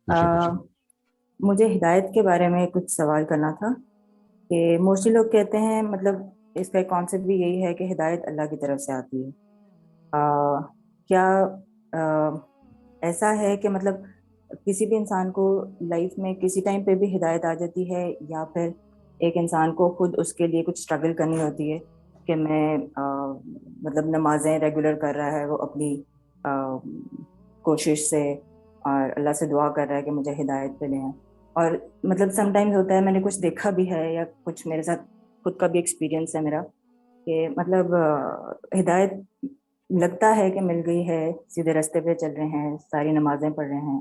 پوچھیں. مجھے ہدایت کے بارے میں کچھ سوال کرنا تھا کہ موسٹلی لوگ کہتے ہیں، مطلب اس کا ایک کانسیپٹ بھی یہی ہے کہ ہدایت اللہ کی طرف سے آتی ہے. کیا آ، ایسا ہے کہ مطلب کسی بھی انسان کو لائف میں کسی ٹائم پہ بھی ہدایت آ جاتی ہے، یا پھر ایک انسان کو خود اس کے لیے کچھ اسٹرگل کرنی ہوتی ہے کہ میں مطلب نمازیں ریگولر کر رہا ہے وہ اپنی کوشش سے، اور اللہ سے دعا کر رہا ہے کہ مجھے ہدایت پہ لیں. اور مطلب سم ٹائمز ہوتا ہے، میں نے کچھ دیکھا بھی ہے یا کچھ میرے ساتھ خود کا بھی ایکسپیرینس ہے میرا، کہ مطلب ہدایت لگتا ہے کہ مل گئی ہے، سیدھے راستے پہ چل رہے ہیں، ساری نمازیں پڑھ رہے ہیں،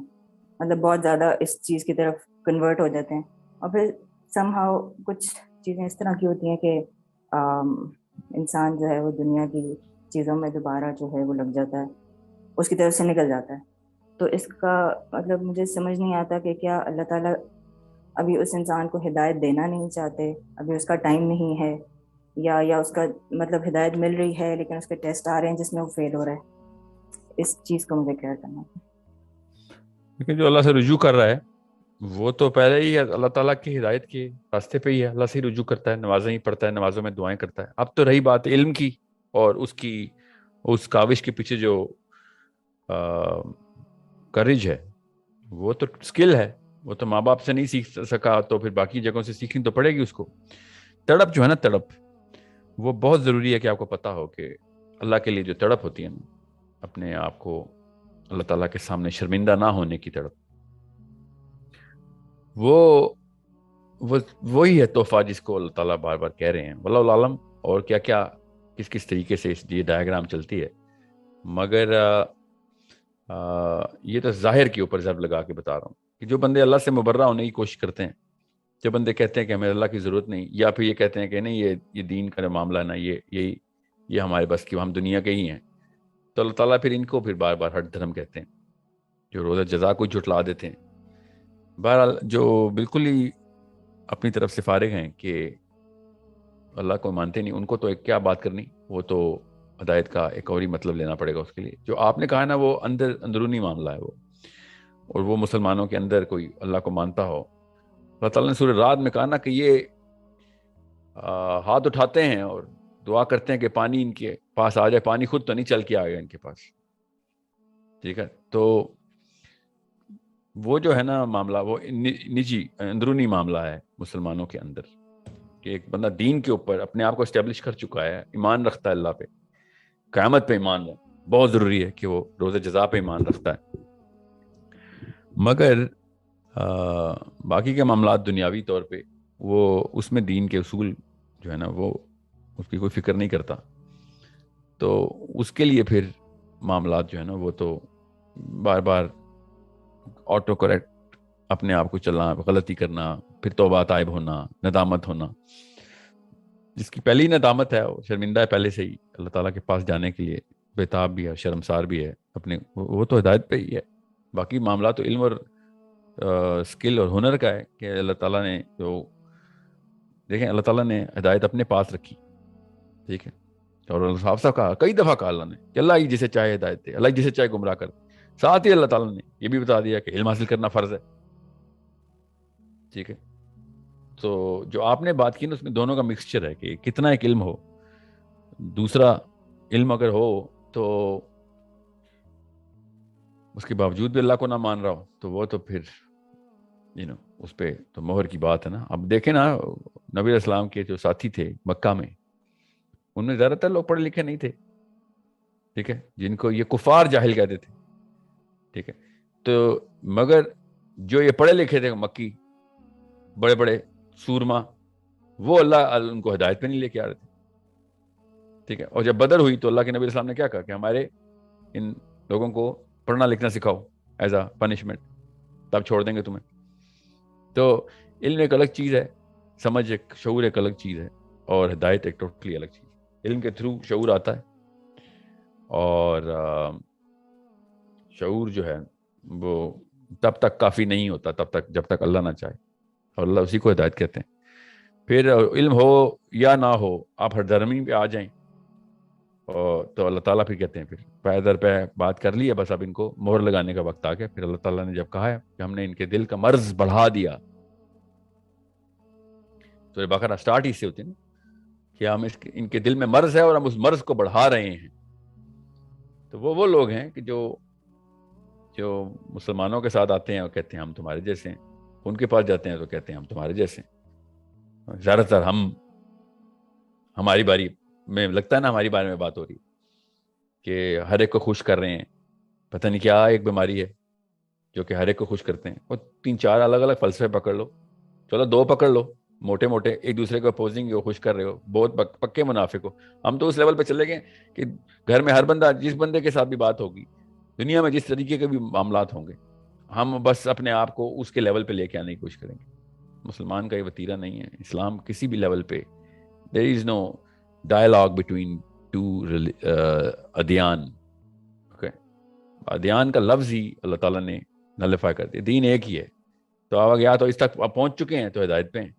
مطلب بہت زیادہ اس چیز کی طرف کنورٹ ہو جاتے ہیں. اور پھر سم ہاؤ کچھ چیزیں اس طرح کی ہوتی ہیں کہ انسان جو ہے وہ دنیا کی چیزوں میں دوبارہ جو ہے وہ لگ جاتا ہے، اس کی طرف سے نکل جاتا ہے. تو اس کا مطلب مجھے سمجھ نہیں آتا کہ کیا اللہ تعالیٰ ابھی اس انسان کو ہدایت دینا نہیں چاہتے، ابھی اس کا ٹائم نہیں ہے، یا اس کا مطلب ہدایت مل رہی ہے لیکن اس کے ٹیسٹ آ رہے ہیں جس میں وہ فیل ہو رہا ہے. اس چیز کو مجھے کلیئر کرنا ہے. لیکن جو اللہ سے رجوع کر رہا ہے وہ تو پہلے ہی اللہ تعالیٰ کی ہدایت کے راستے پہ ہی ہے، اللہ سے ہی رجوع کرتا ہے، نمازیں ہی پڑھتا ہے، نمازوں میں دعائیں کرتا ہے. اب تو رہی بات علم کی اور اس کاوش کے پیچھے جو کرج ہے، وہ تو سکل ہے، وہ تو ماں باپ سے نہیں سیکھ سکا تو پھر باقی جگہوں سے سیکھنی تو پڑے گی اس کو. تڑپ جو ہے نا، تڑپ وہ بہت ضروری ہے کہ آپ کو پتا ہو کہ اللہ کے لیے جو تڑپ ہوتی ہے نا، اپنے آپ کو اللہ تعالیٰ کے سامنے شرمندہ نہ ہونے کی تڑپ، وہ وہی ہے تحفہ جس کو اللہ تعالیٰ بار بار کہہ رہے ہیں واللہ عالم. اور کیا کیا کس کس طریقے سے یہ ڈائیگرام چلتی ہے، مگر یہ تو ظاہر کے اوپر ضرب لگا کے بتا رہا ہوں کہ جو بندے اللہ سے مبرہ ہونے کی کوشش کرتے ہیں، جو بندے کہتے ہیں کہ ہمیں اللہ کی ضرورت نہیں، یا پھر یہ کہتے ہیں کہ نہیں یہ دین کا معاملہ نا، یہ ہمارے بس کی، ہم دنیا کے ہی ہیں، تو اللہ تعالیٰ پھر ان کو پھر بار بار ہٹ دھرم کہتے ہیں، جو روزہ جزا کو جھٹلا دیتے ہیں. بہرحال جو بالکل ہی اپنی طرف سے فارغ ہیں کہ اللہ کو مانتے نہیں، ان کو تو ایک کیا بات کرنی، وہ تو ہدایت کا ایک اور ہی مطلب لینا پڑے گا اس کے لیے. جو آپ نے کہا نا وہ اندرونی معاملہ ہے وہ، اور وہ مسلمانوں کے اندر کوئی اللہ کو مانتا ہو. اللہ تعالیٰ نے سورہ رعد میں کہا نا کہ یہ ہاتھ اٹھاتے ہیں اور دعا کرتے ہیں کہ پانی ان کے پاس آ جائے، پانی خود تو نہیں چل کے آئے گا ان کے پاس. ٹھیک ہے، تو وہ جو ہے نا معاملہ، وہ نجی اندرونی معاملہ ہے مسلمانوں کے اندر، کہ ایک بندہ دین کے اوپر اپنے آپ کو اسٹیبلش کر چکا ہے، ایمان رکھتا ہے اللہ پہ، قیامت پہ ایمان ہے. بہت ضروری ہے کہ وہ روزہ جزا پہ ایمان رکھتا ہے. مگر باقی کے معاملات دنیاوی طور پہ وہ اس میں دین کے اصول جو ہے نا وہ اس کی کوئی فکر نہیں کرتا. تو اس کے لیے پھر معاملات جو ہے نا وہ تو بار بار آٹو کریکٹ اپنے آپ کو چلنا، غلطی کرنا، پھر توبہ تائب ہونا، ندامت ہونا. جس کی پہلی ندامت ہے وہ شرمندہ ہے پہلے سے ہی اللہ تعالیٰ کے پاس جانے کے لیے، بےتاب بھی ہے، شرمسار بھی ہے اپنے، وہ تو ہدایت پہ ہی ہے. باقی معاملات تو علم اور اسکل اور ہنر کا ہے کہ اللہ تعالیٰ نے جو دیکھیں، اللہ تعالیٰ نے ہدایت اپنے پاس رکھی. ٹھیک ہے، اور اللہ صاحب صاحب کہا، کئی دفعہ کہا اللہ نے کہ اللہ ہی جسے چاہے ہدایت دے، اللہ ہی جسے چاہے گمراہ کر دے. ساتھ ہی اللہ تعالیٰ نے یہ بھی بتا دیا کہ علم حاصل کرنا فرض ہے. ٹھیک ہے، تو جو آپ نے بات کی نا اس میں دونوں کا مکسچر ہے کہ کتنا ایک علم ہو، دوسرا علم اگر ہو تو اس کے باوجود بھی اللہ کو نہ مان رہا ہو تو وہ تو پھر اس پہ تو مہر کی بات ہے نا. اب دیکھیں نا، نبی علیہ السلام کے جو ساتھی تھے مکہ میں، ان میں زیادہ تر لوگ پڑھے لکھے نہیں تھے. ٹھیک ہے، جن کو یہ کفار جاہل کہتے تھے. ٹھیک ہے، تو مگر جو یہ پڑھے لکھے تھے مکی، بڑے بڑے سورما، وہ اللہ ان کو ہدایت پہ نہیں لے کے آ رہے تھے. ٹھیک ہے، اور جب بدر ہوئی تو اللہ کے نبی علیہ السلام نے کیا کہا کہ ہمارے ان لوگوں کو پڑھنا لکھنا سکھاؤ ایز اے پنشمنٹ، تب چھوڑ دیں گے تمہیں. تو علم ایک الگ چیز ہے، سمجھ ایک، شعور ایک الگ چیز ہے، اور ہدایت ایک ٹوٹلی الگ چیز. علم کے تھرو شعور آتا ہے، اور شعور جو ہے وہ تب تک کافی نہیں ہوتا تب تک جب تک اللہ نہ چاہے، اور اللہ اسی کو ہدایت کہتے ہیں. پھر علم ہو یا نہ ہو، آپ ہر دھرمی پہ آ جائیں، اور تو اللہ تعالیٰ پھر کہتے ہیں پھر پے در پہ بات کر لی ہے، بس اب ان کو مہر لگانے کا وقت آ گیا. پھر اللہ تعالیٰ نے جب کہا ہے کہ ہم نے ان کے دل کا مرض بڑھا دیا. تو بقرہ اسٹارٹ ہی سے ہوتی ہے نا کہ ہم ان کے دل میں مرض ہے اور ہم اس مرض کو بڑھا رہے ہیں. تو وہ لوگ ہیں کہ جو مسلمانوں کے ساتھ آتے ہیں اور کہتے ہیں ہم تمہارے جیسے ہیں، ان کے پاس جاتے ہیں تو کہتے ہیں ہم تمہارے جیسے ہیں. زیادہ تر ہماری باری میں لگتا ہے نا ہماری بارے میں بات ہو رہی کہ ہر ایک کو خوش کر رہے ہیں. پتہ نہیں کیا ایک بیماری ہے جو کہ ہر ایک کو خوش کرتے ہیں. وہ 3-4 الگ الگ فلسفے پکڑ لو، چلو 2 پکڑ لو موٹے موٹے، ایک دوسرے کو اپوزنگ ہو، خوش کر رہے ہو، بہت پکے منافق ہو. ہم تو اس لیول پہ چلے گئے کہ گھر میں ہر بندہ، جس بندے کے ساتھ بھی بات ہوگی، دنیا میں جس طریقے کے بھی معاملات ہوں گے، ہم بس اپنے آپ کو اس کے لیول پہ لے کے آنے کی کوشش کریں گے. مسلمان کا یہ وتیرہ نہیں ہے. اسلام کسی بھی لیول پہ there is no dialogue between two ادیان. ادیان کا لفظ ہی اللہ تعالیٰ نے نلیفائی کر دیا. دین ایک ہی ہے. تو آپ یا تو اس تک پہنچ چکے ہیں تو ہدایت پہ ہیں،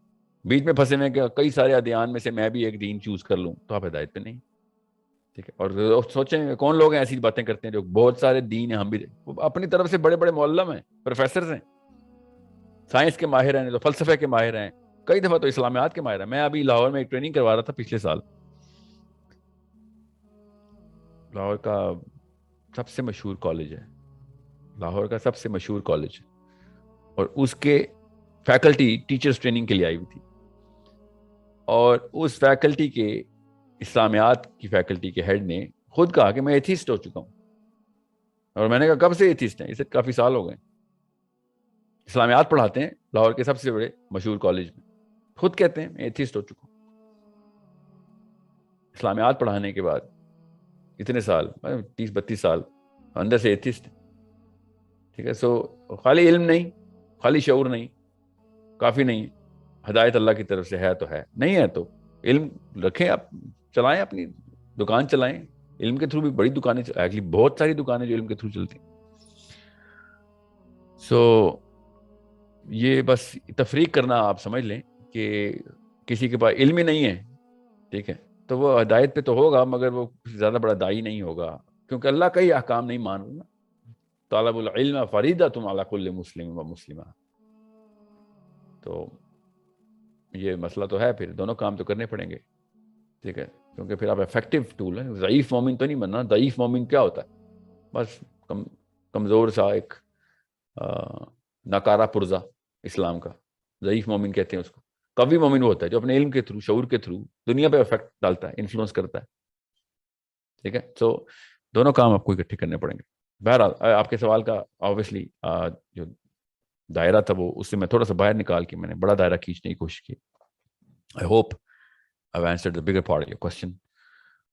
بیچ میں پھنسے ہوئے کہ کئی سارے ادیان میں سے میں بھی ایک دین چوز کر لوں تو آپ ہدایت پہ نہیں. ٹھیک ہے. اور سوچیں کون لوگ ہیں ایسی باتیں کرتے ہیں جو بہت سارے دین ہیں، ہم بھی اپنی طرف سے بڑے بڑے معلم ہیں، پروفیسرز ہیں، سائنس کے ماہر ہیں، تو فلسفے کے ماہر ہیں، کئی دفعہ تو اسلامیات کے ماہر ہیں. میں ابھی لاہور میں ایک ٹریننگ کروا رہا تھا پچھلے سال. لاہور کا سب سے مشہور کالج ہے، لاہور کا سب سے مشہور کالج ہے، اور اس کے فیکلٹی ٹیچرز ٹریننگ کے لیے آئی ہوئی تھی. اور اس فیکلٹی کے اسلامیات کی فیکلٹی کے ہیڈ نے خود کہا کہ میں ایتھیسٹ ہو چکا ہوں. اور میں نے کہا کب سے ایتھیسٹ ہیں؟ اسے کافی سال ہو گئے. اسلامیات پڑھاتے ہیں لاہور کے سب سے بڑے مشہور کالج میں، خود کہتے ہیں میں ایتھیسٹ ہو چکا ہوں. اسلامیات پڑھانے کے بعد اتنے سال، 30-32 سال اندر سے ایتھیسٹ. ٹھیک ہے. سو خالی علم نہیں، خالی شعور نہیں، کافی نہیں. ہدایت اللہ کی طرف سے ہے تو ہے، نہیں ہے تو علم رکھیں، آپ چلائیں، اپنی دکان چلائیں. علم کے تھرو بھی بڑی دکانیں، ایکچولی بہت ساری دکانیں جو علم کے تھرو چلتی ہیں. سو یہ بس تفریق کرنا آپ سمجھ لیں کہ کسی کے پاس علم ہی نہیں ہے، ٹھیک ہے، تو وہ ہدایت پہ تو ہوگا مگر وہ زیادہ بڑا دائی نہیں ہوگا، کیونکہ اللہ کا ہی احکام نہیں مان رہا. طالب العلم فریضۃ علی کل مسلم و مسلمہ. تو یہ مسئلہ تو ہے، پھر دونوں کام تو کرنے پڑیں گے. ٹھیک ہے. کیونکہ پھر آپ افیکٹو ٹول ہیں. ضعیف مومن تو نہیں بننا. ضعیف مومن کیا ہوتا ہے؟ بس کمزور سا ایک ناکارہ پرزہ اسلام کا. ضعیف مومن کہتے ہیں اس کو. قوی مومن وہ ہوتا ہے جو اپنے علم کے تھرو، شعور کے تھرو دنیا پہ افیکٹ ڈالتا ہے، انفلوئنس کرتا ہے. ٹھیک ہے. سو دونوں کام آپ کو اکٹھے کرنے پڑیں گے. بہرحال آپ کے سوال کا آبویسلی جو دائرہ تھا وہ اس سے میں تھوڑا سا باہر نکال کے میں نے بڑا دائرہ کھینچنے کی کوشش کی. I hope I've answered the bigger part of your question.